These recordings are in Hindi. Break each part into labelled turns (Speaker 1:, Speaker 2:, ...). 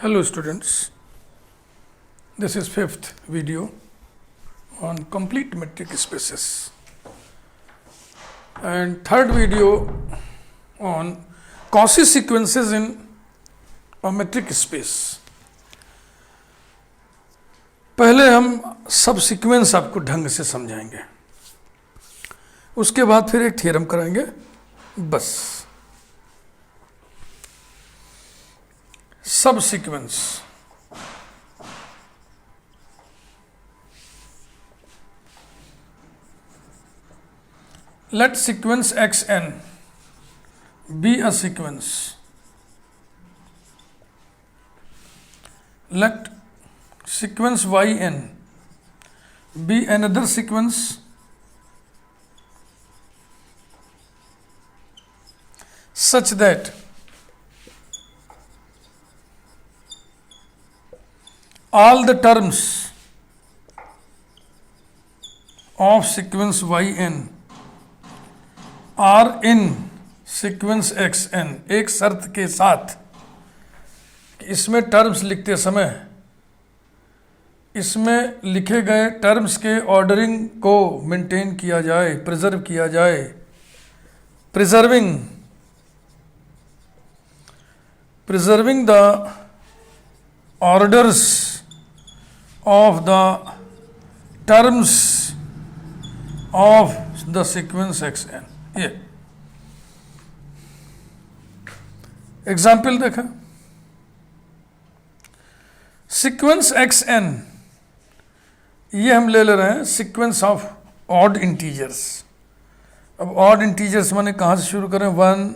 Speaker 1: Hello students, this is fifth video on complete metric spaces and third video on Cauchy sequences in a metric space. पहले हम सब सीक्वेंस आपको ढंग से समझाएंगे, उसके बाद फिर एक थ्योरम कराएंगे बस. सब sequence let sequence xn be a sequence, let sequence yn be another sequence such that all the terms of sequence yn are in sequence xn. एक शर्त के साथ कि इसमें टर्म्स लिखते समय इसमें लिखे गए टर्म्स के ऑर्डरिंग को मेंटेन किया जाए, प्रिजर्व किया जाए. Preserving the orders of the terms of the sequence xn. ये एग्जाम्पल देखा, सीक्वेंस xn ये हम ले रहे हैं सीक्वेंस ऑफ ऑड इंटीजर्स. अब ऑड इंटीजर्स माने कहाँ से शुरू करें? 1,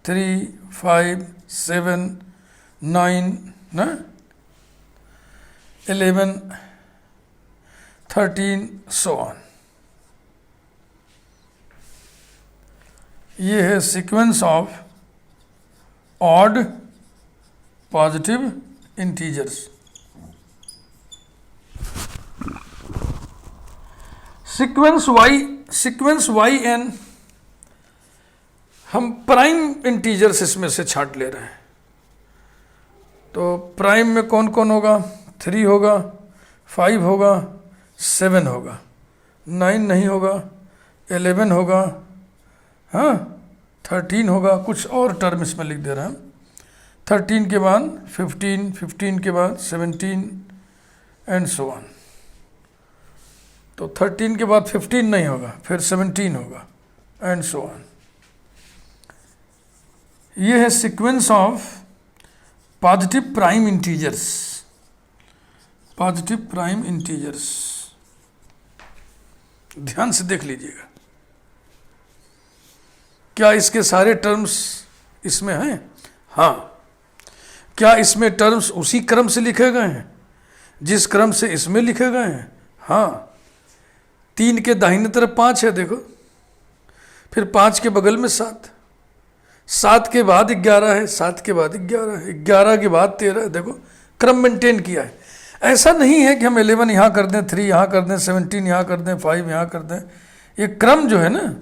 Speaker 1: 3, 5, 7, 9 ना, 11, 13 so on. ये है sequence of odd positive integers. Sequence y n हम प्राइम इंटीजर्स इसमें से छांट ले रहे हैं. तो प्राइम में कौन कौन होगा? 3 होगा, 5 होगा, 7 होगा, 9 नहीं होगा, 11 होगा, हाँ 13 होगा. कुछ और टर्म इसमें लिख दे रहे हैं. 13 के बाद 15, 15 के बाद 17 एंड सो ऑन. तो 13 के बाद 15 नहीं होगा, फिर 17 होगा एंड सो ऑन. ये है sequence of positive prime integers. Positive prime integers ध्यान से देख लीजिएगा. क्या इसके सारे टर्म्स इसमें हैं? हाँ. क्या इसमें टर्म्स उसी क्रम से लिखे गए हैं जिस क्रम से इसमें लिखे गए हैं? हाँ. 3 के दाहिने तरफ 5 है देखो, फिर 5 के बगल में 7, 7 के बाद 11 है, 7 के बाद 11 है, 11 के बाद 13 है. देखो क्रम मेंटेन किया है. ऐसा नहीं है कि हम 11 यहाँ कर दें, 3 यहाँ कर दें, 17 यहाँ कर दें, 5 यहाँ कर दें. ये क्रम जो है ना,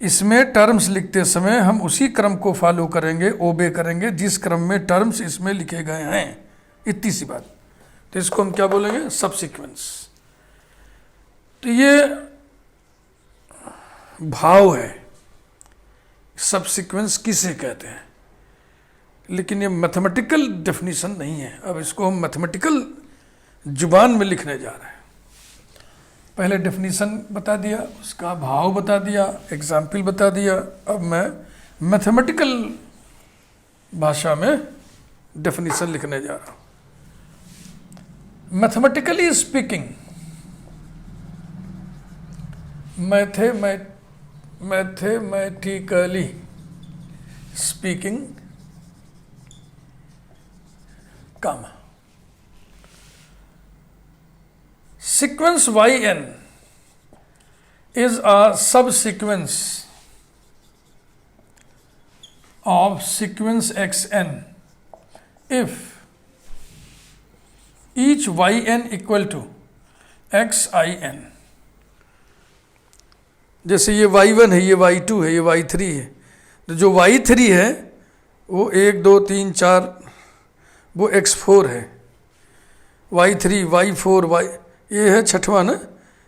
Speaker 1: इसमें टर्म्स लिखते समय हम उसी क्रम को फॉलो करेंगे, ओबे करेंगे जिस क्रम में टर्म्स इसमें लिखे गए हैं. इतनी सी बात. तो इसको हम क्या बोलेंगे? सब सीक्वेंस. तो ये भाव है सब सीक्वेंस किसे कहते हैं, लेकिन ये मैथमेटिकल डेफिनेशन नहीं है. अब इसको हम मैथमेटिकल जुबान में लिखने जा रहे हैं. पहले डेफिनेशन बता दिया, उसका भाव बता दिया, एग्जाम्पल बता दिया. अब मैं मैथमेटिकल भाषा में डेफिनेशन लिखने जा रहा हूँ. Mathematically speaking, mathematically speaking come sequence yn is a subsequence of sequence xn if each yn equal to xin. जैसे ये y1 है, ये y2 है, ये y3 है. तो जो y3 है वो 1, 2, 3, 4 वो x4 है, y3, y4, ये है छठवां ना,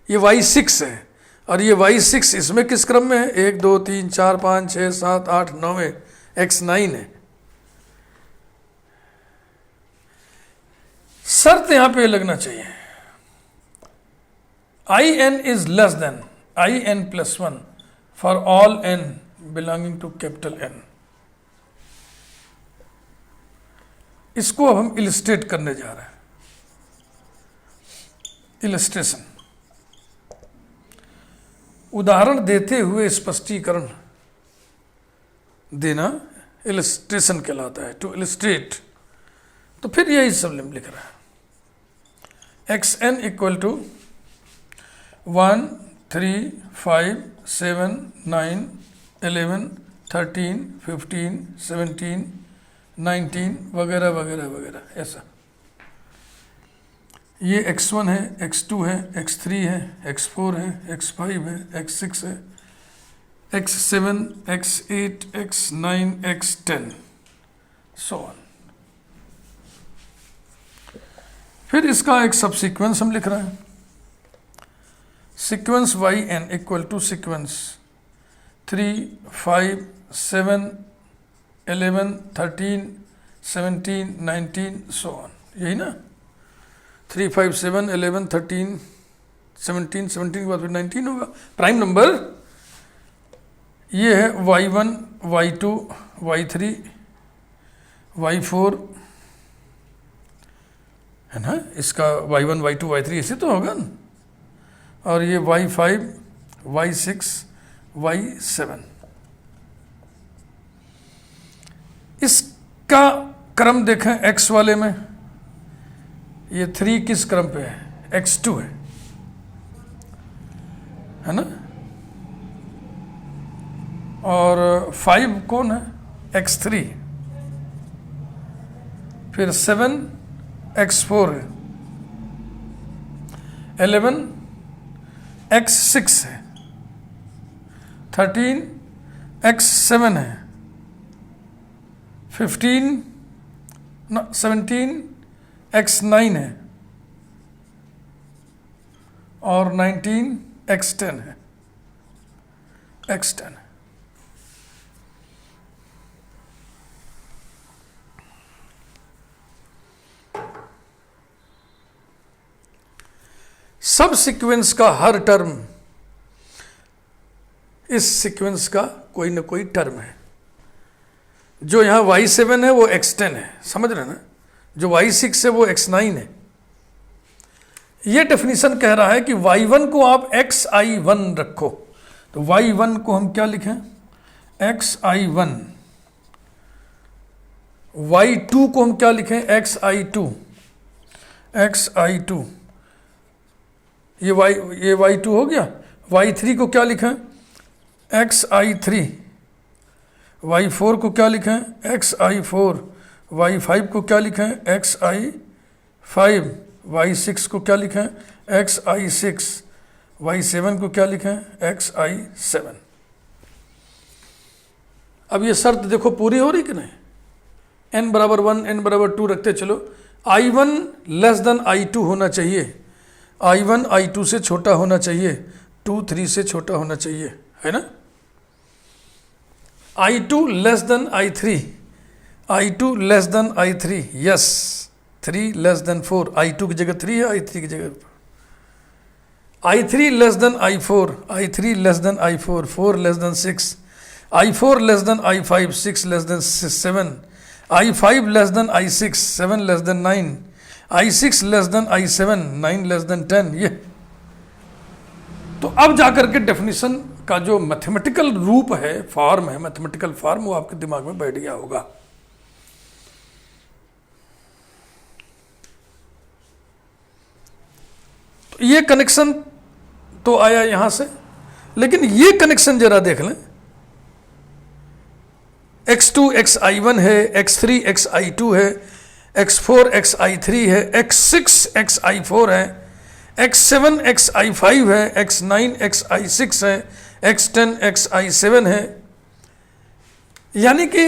Speaker 1: ये y6 है, और ये y6 इसमें किस क्रम में है? 1 2 3 4 5 6 7 8 9 में x9 है। शर्त यहां पे लगना चाहिए, in is less than in+1 for all n belonging to capital N। इसको अब हम इलिस्ट्रेट करने जा रहे हैं। इलिस्ट्रेशन, उदाहरण देते हुए स्पष्टीकरण देना इलिस्ट्रेशन कहलाता है, टू इलिस्ट्रेट। तो फिर यही सब लिख रहा है, xn इक्वल टू 1 3 5 7 9 11 13 15 17 19 वगैरह वगैरह वगैरह, ऐसा। ये x1 है, x2 है, x3 है, x4 है, x5 है, x6 है, x7, x8, x9, x10, so on। फिर इसका एक सब सीक्वेंस हम लिख रहे हैं, sequence yn equal to sequence 3 5 7 11 13 17 19 so on, यही ना। 3 5 7 11 13 17 17 के बाद फिर 19 होगा, प्राइम नंबर। ये है y1 y2 y3 y4 है ना, इसका y1 y2 y3 ऐसे तो होगा ना, और ये y5 y6 y7। इसका क्रम देखें, x वाले में ये 3 किस क्रम पे है? x2 है ना, और 5 कौन है? x3, फिर 7 x4 है, 11 x6 है, 13 x7 है, 17 x9 है, और 19 x10 है, x10। सब सीक्वेंस का हर टर्म इस सीक्वेंस का कोई ना कोई टर्म है। जो यहां y7 है वो x10 है, समझ रहे ना, जो y6 है वो x9 है। ये डेफिनेशन कह रहा है कि y1 को आप xi1 रखो, तो y1 को हम क्या लिखें? xi1। y2 को हम क्या लिखें? xi2। xi2 ये y2 हो गया। y3 को क्या लिखें? xi3। y4 को क्या लिखें? xi4। y5 को क्या लिखें? xi5। y6 को क्या लिखें? xi6। y7 को क्या लिखें? xi7। अब ये शर्त देखो पूरी हो रही कि नहीं? n बराबर 1 n बराबर 2 रखते चलो। i1 लेस देन i2 होना चाहिए, i1 i2 से छोटा होना चाहिए, 2 3 से छोटा होना चाहिए, है ना। i2 less than i3, i2 less than i3, yes. 3 less than 4, i2 की जगह 3 है, i3 की जगह i3 less than i4, i3 less than i4, 4 less than 6, i4 less than i5, 6 less than 7, i5 less than i6, 7 less than 9, i6 less than i7, 9 less than 10। ये तो अब जाकर के डेफिनेशन का जो मैथमेटिकल रूप है, फॉर्म है, मैथमेटिकल फॉर्म, वो आपके दिमाग में बैठ गया होगा। तो ये कनेक्शन तो आया यहां से, लेकिन ये कनेक्शन जरा देख लें। x2 xi1 है, x3 xi2 है, x4 xi3 है, x6 xi4 है, x7 xi5 है, x9 xi6 है, x10 xi7 है। यानी कि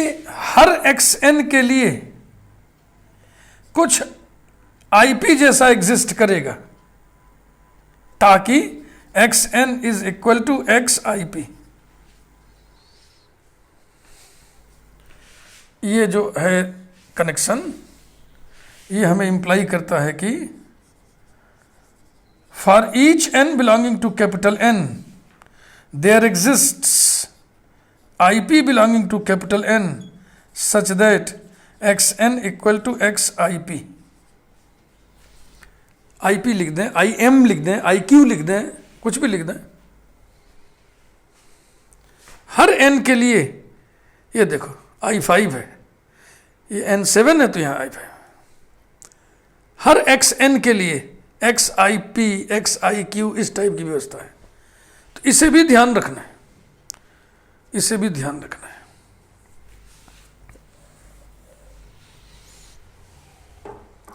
Speaker 1: हर xn के लिए कुछ आईपी जैसा एग्जिस्ट करेगा ताकि x n is equal to x i p. ये जो है कनेक्शन, ये हमें इंप्लाई करता है कि for each n belonging to capital n there exists i p belonging to capital n such that x n equal to x i p. I p लिख दें, आई एम लिख दें, आई क्यू लिख दें, कुछ भी लिख दें। हर एन के लिए, ये देखो आई 5 है, ये एन 7 है, तो यहाँ आई 5। हर एक्स एन के लिए x i p, x i Q, इस टाइप की व्यवस्था है। तो इसे भी ध्यान रखना है, इसे भी ध्यान रखना है।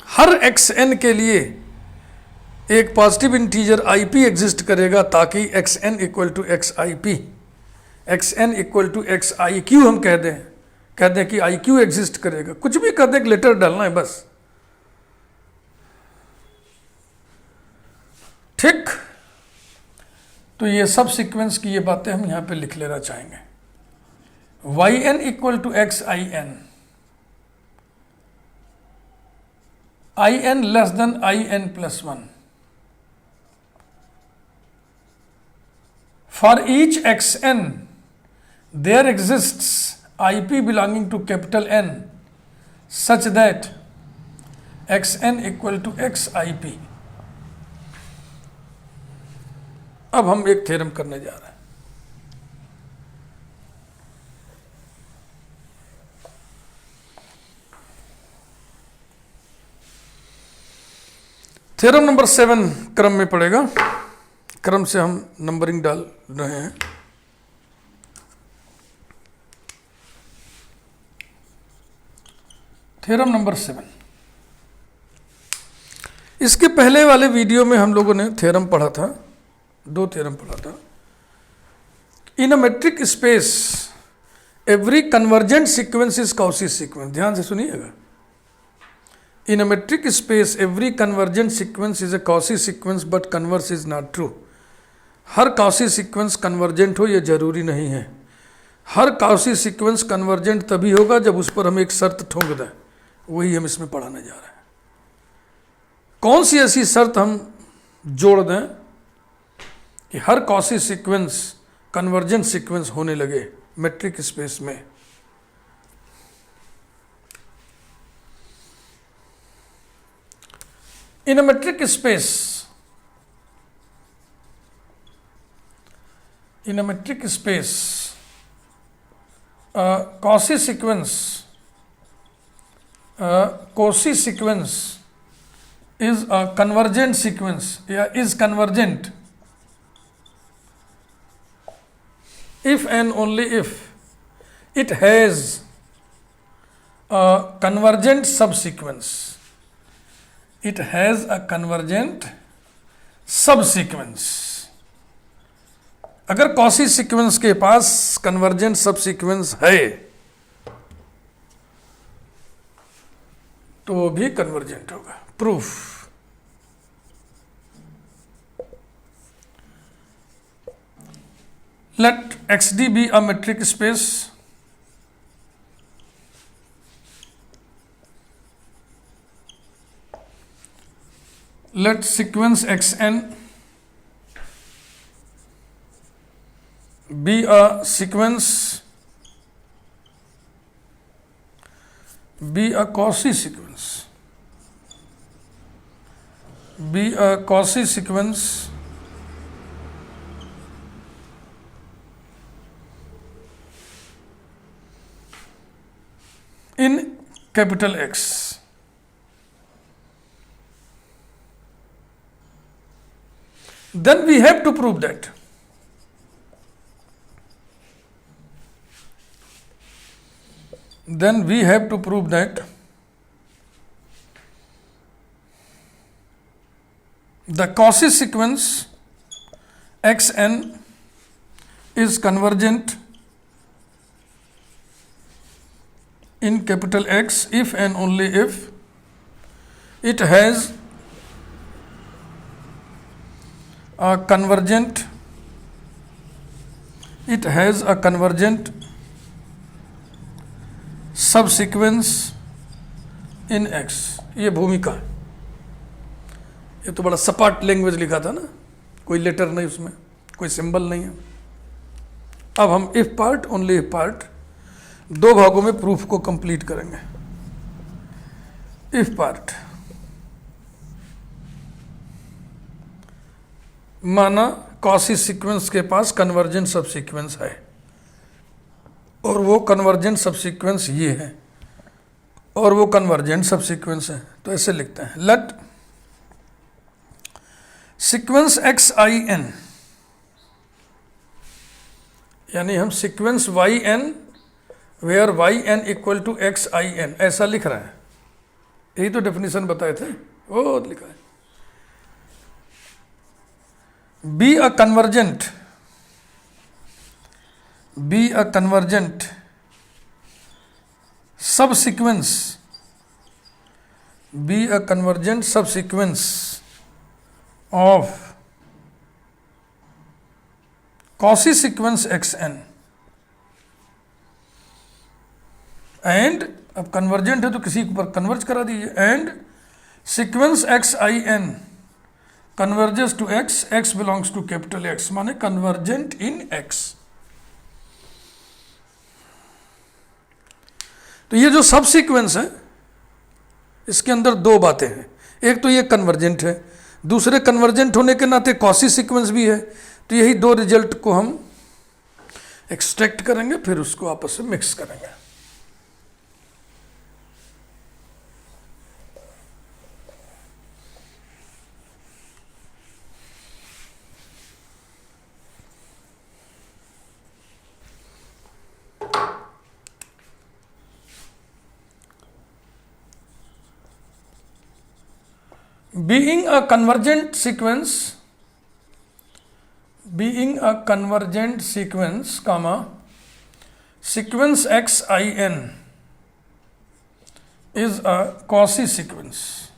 Speaker 1: हर एक्स एन के लिए एक positive integer i p exist करेगा ताकि x n equal to x i p, x n equal to x i q हम कह दें कि आई क्यू एग्जिस्ट करेगा। कुछ भी कर दें, लेटर डालना है बस। ठीक, तो ये सब सीक्वेंस की ये बातें हम यहां पे लिख लेना चाहेंगे। Y n equal to x i n, i n less than i n plus 1। For each xn, there exists IP belonging to capital N such that xn equal to xip। अब हम एक थ्योरम करने जा रहे हैं। थ्योरम नंबर 7 क्रम में पड़ेगा, क्रम से हम नंबरिंग डाल रहे हैं। थ्योरम नंबर 7, इसके पहले वाले वीडियो में हम लोगों ने थ्योरम पढ़ा था, 2 थ्योरम पढ़ा था। In a metric space every convergent sequence is Cauchy sequence. ध्यान से सुनिएगा। In a metric space every convergent sequence is a Cauchy sequence but converse is not true. हर कॉची सीक्वेंस कन्वर्जेंट हो ये जरूरी नहीं है। हर कॉची सीक्वेंस कन्वर्जेंट तभी होगा जब उस पर हम एक शर्त ठोंक दें। वही हम इसमें पढ़ाने जा रहे हैं। कौन सी ऐसी शर्त हम जोड़ दें कि हर कॉची सीक्वेंस कन्वर्जेंट सीक्वेंस होने लगे मेट्रिक स्पेस में। In a metric space, in a metric space Cauchy sequence is a convergent sequence, is convergent if and only if it has a convergent subsequence. It has a convergent subsequence. अगर कॉची सीक्वेंस के पास कन्वर्जेंट सब सीक्वेंस है तो वो भी कन्वर्जेंट होगा। Proof, let x d be a metric space let sequence x n be a sequence, be a Cauchy sequence, be a Cauchy sequence in capital X. Then we have to prove that the Cauchy sequence xn is convergent in capital X if and only if It has a convergent subsequence in X. ये भूमिका है. ये तो बड़ा सपाट लैंग्वेज लिखा था ना, कोई लेटर नहीं उसमें, कोई सिंबल नहीं है. अब हम if part, only if part, दो भागों में प्रूफ को कंप्लीट करेंगे. इफ पार्ट, माना कॉसी सीक्वेंस के पास कन्वर्जेंट सब सीक्वेंस है और वो कन्वर्जेंट सब सीक्वेंस ये है और वो कन्वर्जेंट सब सीक्वेंस है. तो ऐसे लिखते हैं, let sequence x i n, यानी हम sequence y n where y n equal to x i n ऐसा लिख रहे हैं. यही तो डेफिनेशन बताए थे, वो लिखा है. Be a convergent subsequence, be a convergent subsequence of Cauchy sequence xn. And अब कन्वर्जेंट है तो किसी पर कन्वर्ज करा दीजिए. And sequence x i n converges to x, x belongs to capital x, माने कन्वर्जेंट इन एक्स. तो ये जो सब सीक्वेंस है इसके अंदर दो बातें हैं. एक तो ये कन्वर्जेंट है, दूसरे कन्वर्जेंट होने के नाते कॉसी सीक्वेंस भी है. तो यही दो रिजल्ट को हम एक्सट्रैक्ट करेंगे, फिर उसको आपस में मिक्स करेंगे. being a convergent sequence, comma, sequence xin is a Cauchy sequence,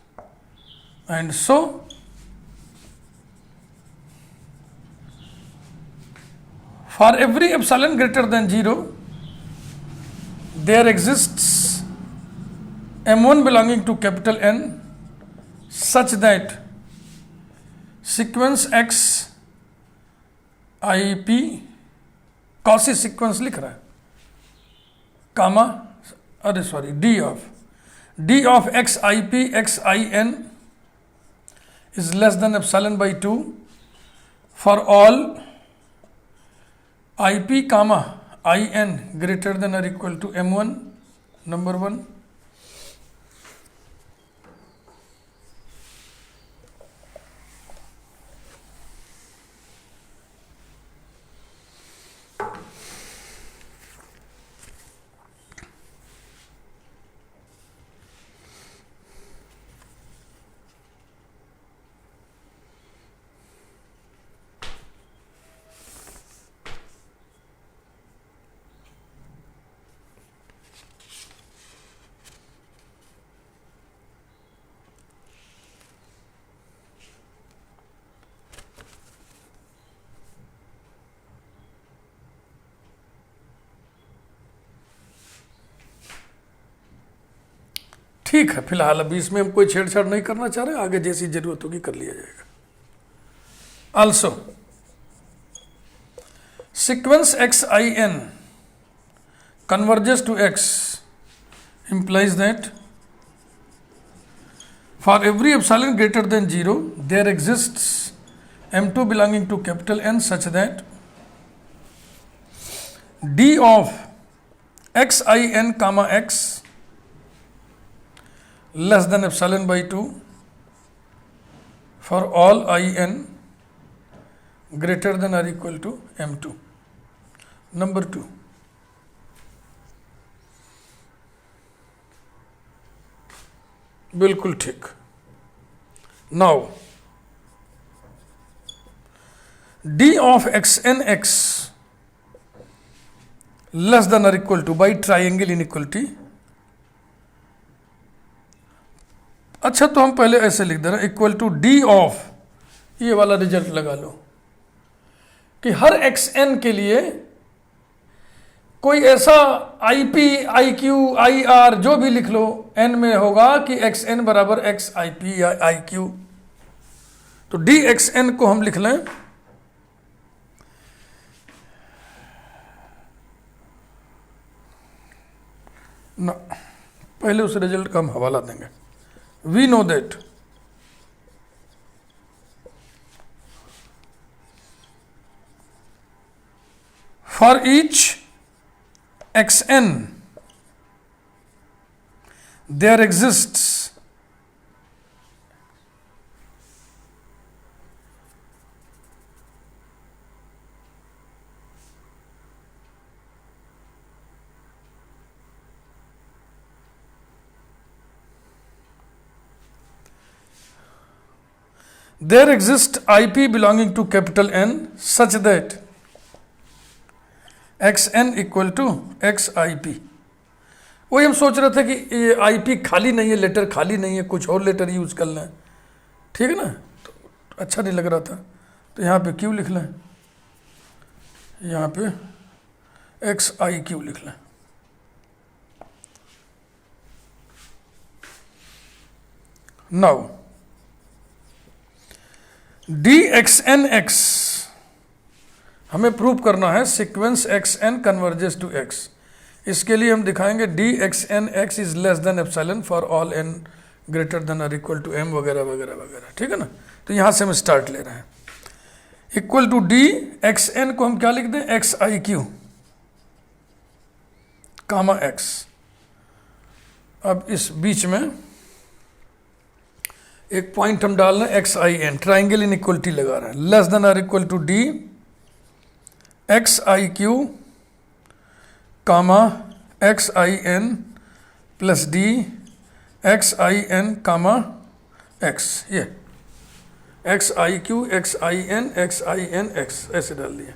Speaker 1: and so for every epsilon greater than 0 there exists m1 belonging to capital N such that sequence x i p, Cauchy sequence लिख रहा है, कामा, अरे sorry, d of x i p x i n is less than epsilon by 2 for all i p comma i n greater than और इक्वल टू m1, नंबर 1. ठीक है, फिलहाल अभी इसमें हम कोई छेड़छाड़ नहीं करना चाह रहे, आगे जैसी जरूरत होगी कर लिया जाएगा. Also, sequence xin converges to x implies that for every epsilon greater than 0 there exists m2 belonging to capital N such that d of xin comma x less than epsilon by 2 for all in greater than or equal to m2, number 2. बिल्कुल ठीक. Now d of xn x less than or equal to by triangle inequality अच्छा, तो हम पहले ऐसे लिख दे रहे हैं, इक्वल टू डी ऑफ, ये वाला रिजल्ट लगा लो कि हर एक्स एन के लिए कोई ऐसा आई p, I Q, I R जो भी लिख लो एन में होगा कि एक्स एन बराबर एक्स आई पी या आई क्यू। तो डी एक्स एन को हम लिख लें ना, पहले उस रिजल्ट का हम हवाला देंगे। We know that for each xn there exists IP belonging to capital N such that xn equal to xip। वही हम सोच रहे थे कि ये IP खाली नहीं है, लेटर खाली नहीं है, कुछ और लेटर यूज कर लें, ठीक है ना, तो अच्छा नहीं लग रहा था, तो यहाँ पे Q लिख लें, यहाँ पे XIQ लिख लें। नाउ DXNX हमें प्रूव करना है sequence XN converges to X। इसके लिए हम दिखाएंगे DXNX is less than epsilon for all n greater than और इक्वल टू m वगैरह वगैरह वगैरह, ठीक है ना। तो यहाँ से हम स्टार्ट ले रहे हैं, इक्वल टू DXN को हम क्या लिख दें, XIQ कामा X। अब इस बीच में एक पॉइंट हम डाल रहे हैं XIN, ट्राइंगल इनइक्वलिटी लगा रहे हैं, लेस देन और equal to D XIQ comma XIN plus D XIN comma X। ये XIQ XIN XIN X ऐसे डाल दिया।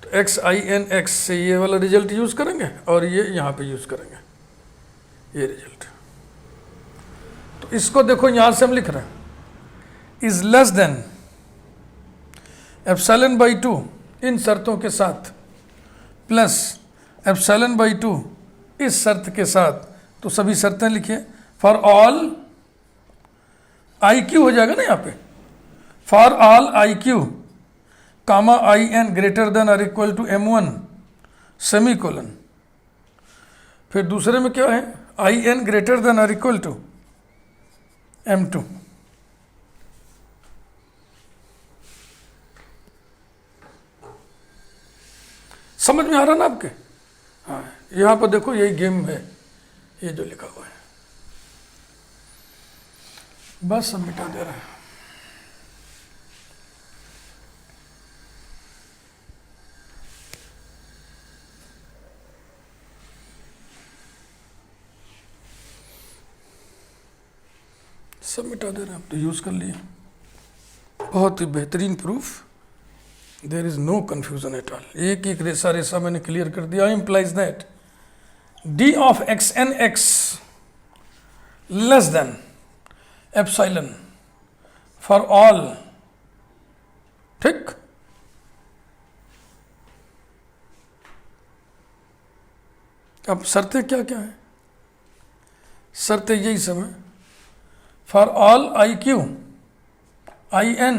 Speaker 1: तो XIN X से ये वाला रिजल्ट यूज करेंगे और ये यहाँ पे यूज करेंगे ये रिजल्ट। तो इसको देखो, यहाँ से हम लिख रहे हैं is less than epsilon by 2 इन शर्तों के साथ प्लस एप्सिलॉन बाई 2 इस शर्त के साथ। तो सभी शर्तें लिखिए, फॉर ऑल IQ हो जाएगा ना यहाँ पे, for all IQ comma IN greater than और equal to M1 semicolon. फिर दूसरे में क्या है, IN ग्रेटर देन और इक्वल टू M2। समझ में आ रहा ना आपके? हाँ, यहाँ पर देखो यही गेम है, ये जो लिखा हुआ है, बस सब मिटा दे रहा है। सब मिटा दे रहे हैं, तो यूज कर लिए, बहुत ही बेहतरीन proof, there is no confusion at all. एक एक रेसा रेसा मैंने क्लियर कर दिया। Implies that d of XNX less than epsilon for all, ठीक। अब शर्तें क्या क्या है, शर्तें यही सब है, फॉर ऑल IQ IN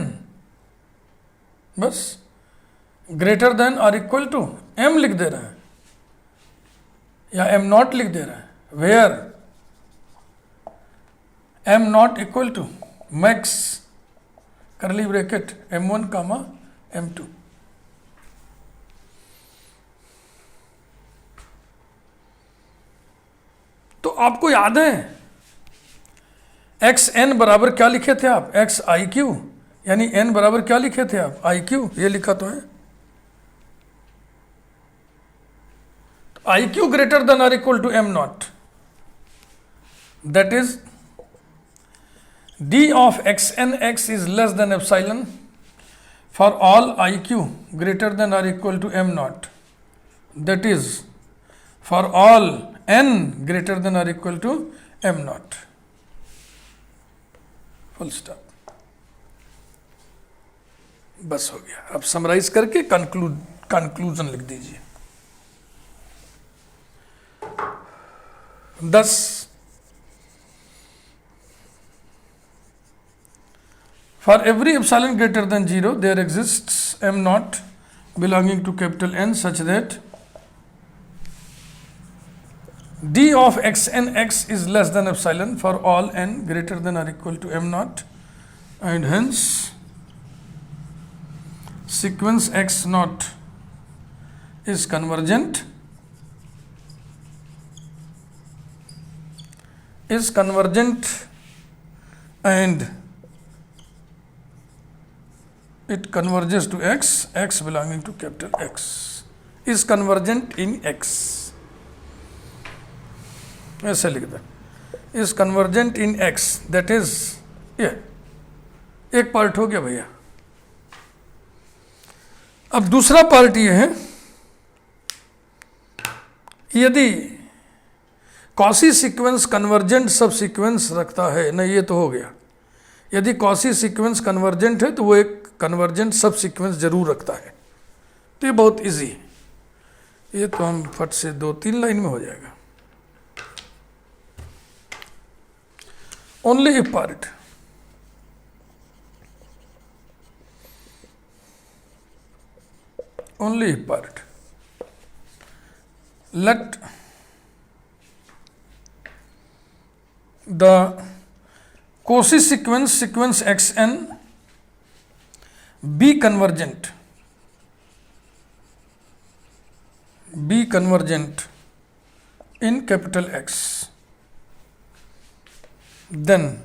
Speaker 1: बस ग्रेटर देन और इक्वल टू M लिख दे रहे हैं या M0 लिख दे रहे हैं, where M0 equal to max curly bracket M1 comma M2। तो आपको याद है XN बराबर क्या लिखे थे आप, XIQ, यानी N बराबर क्या लिखे थे आप, IQ, ये लिखा तो है। IQ ग्रेटर देन और equal to M0, that is D of XNX is less than epsilon for all IQ greater than or equal to M0, that is for all N greater than or equal to M0। Full stop. बस हो गया। अब समराइज करके कंक्लूजन लिख दीजिए। 10 For every epsilon greater than 0, there exists m naught belonging to capital N such that d of xn x is less than epsilon for all n greater than or equal to m naught, and hence sequence x naught is convergent and it converges to x belonging to capital X is convergent in x, ऐसे लिख दे, is convergent in x, that is ये एक पार्ट हो गया भैया। अब दूसरा पार्ट ये है, यदि कॉसी सीक्वेंस कन्वर्जेंट सब सीक्वेंस रखता है, नहीं ये तो हो गया, यदि कॉसी सीक्वेंस कन्वर्जेंट है तो वो एक कन्वर्जेंट सब सीक्वेंस जरूर रखता है। तो ये बहुत इजी है, ये तो हम फट से 2-3 लाइन में हो जाएगा। Only if part, only if part, let the Cauchy sequence xn be convergent in capital X, then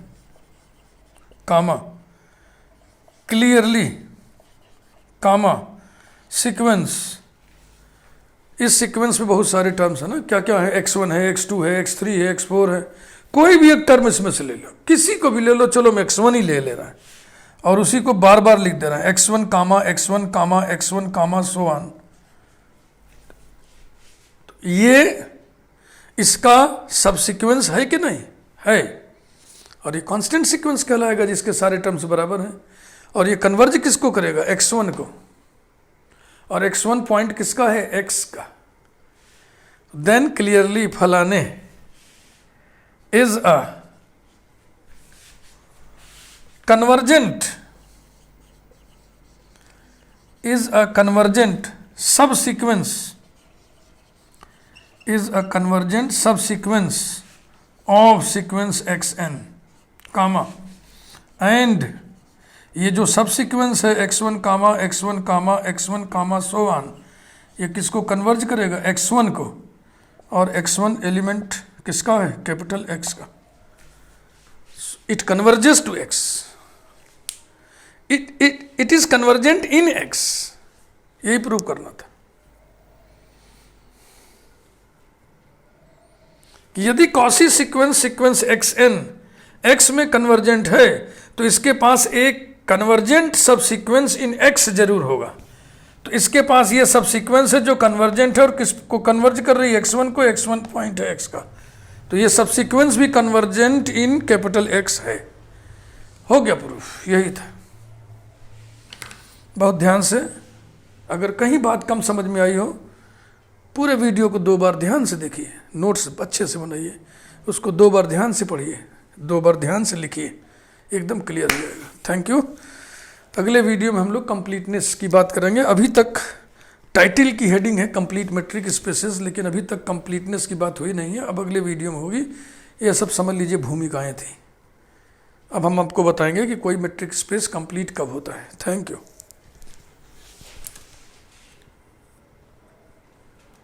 Speaker 1: comma clearly comma sequence, इस सीक्वेंस में बहुत सारे टर्म्स है ना, क्या क्या है, x1 है, x2 है, x3 है, x4 है, कोई भी एक टर्म इसमें से ले लो, किसी को भी ले लो, चलो मैं x1 ही ले रहा है और उसी को बार बार लिख दे रहा है, x1 comma x1 comma x1 comma so on. ये इसका सब सीक्वेंस है कि नहीं है, और ये कांस्टेंट सीक्वेंस कहलाएगा जिसके सारे टर्म्स बराबर हैं, और ये कन्वर्ज किसको करेगा, x1 को, और x1 पॉइंट किसका है, x का। देन क्लियरली फलाने is a convergent subsequence of sequence xn comma, and ये जो सब सीक्वेंस है x1 comma x1 comma x1 comma so on, ये किसको कन्वर्ज करेगा, x1 को, और x1 एलिमेंट किसका है, कैपिटल X का। It converges to x, it is convergent in x, यही प्रूव करना था कि यदि कॉसी सीक्वेंस xn x में कन्वर्जेंट है तो इसके पास एक कन्वर्जेंट सब सीक्वेंस इन x जरूर होगा। तो इसके पास ये सब सीक्वेंस है जो कन्वर्जेंट है और किसको कन्वर्ज कर रही है, x1 को, x1 पॉइंट है x का, तो ये सब सीक्वेंस भी कन्वर्जेंट इन कैपिटल X है। हो गया प्रूफ, यही था। बहुत ध्यान से, अगर कहीं बात कम समझ में आई हो, पूरे वीडियो को 2 बार ध्यान से देखिए, नोट्स अच्छे से बनाइए, उसको 2 बार ध्यान से पढ़िए, 2 बार ध्यान से लिखिए, एकदम क्लियर हो जाएगा। Thank you. अगले वीडियो में हम लोग कंप्लीटनेस की बात करेंगे। अभी तक टाइटल की हेडिंग है कंप्लीट मैट्रिक स्पेसेस, लेकिन अभी तक कंप्लीटनेस की बात हुई नहीं है, अब अगले वीडियो में होगी। ये सब समझ लीजिए भूमिकाएं थी। अब हम आपको बताएंगे कि कोई मैट्रिक स्पेस कंप्लीट कब होता है। Thank you.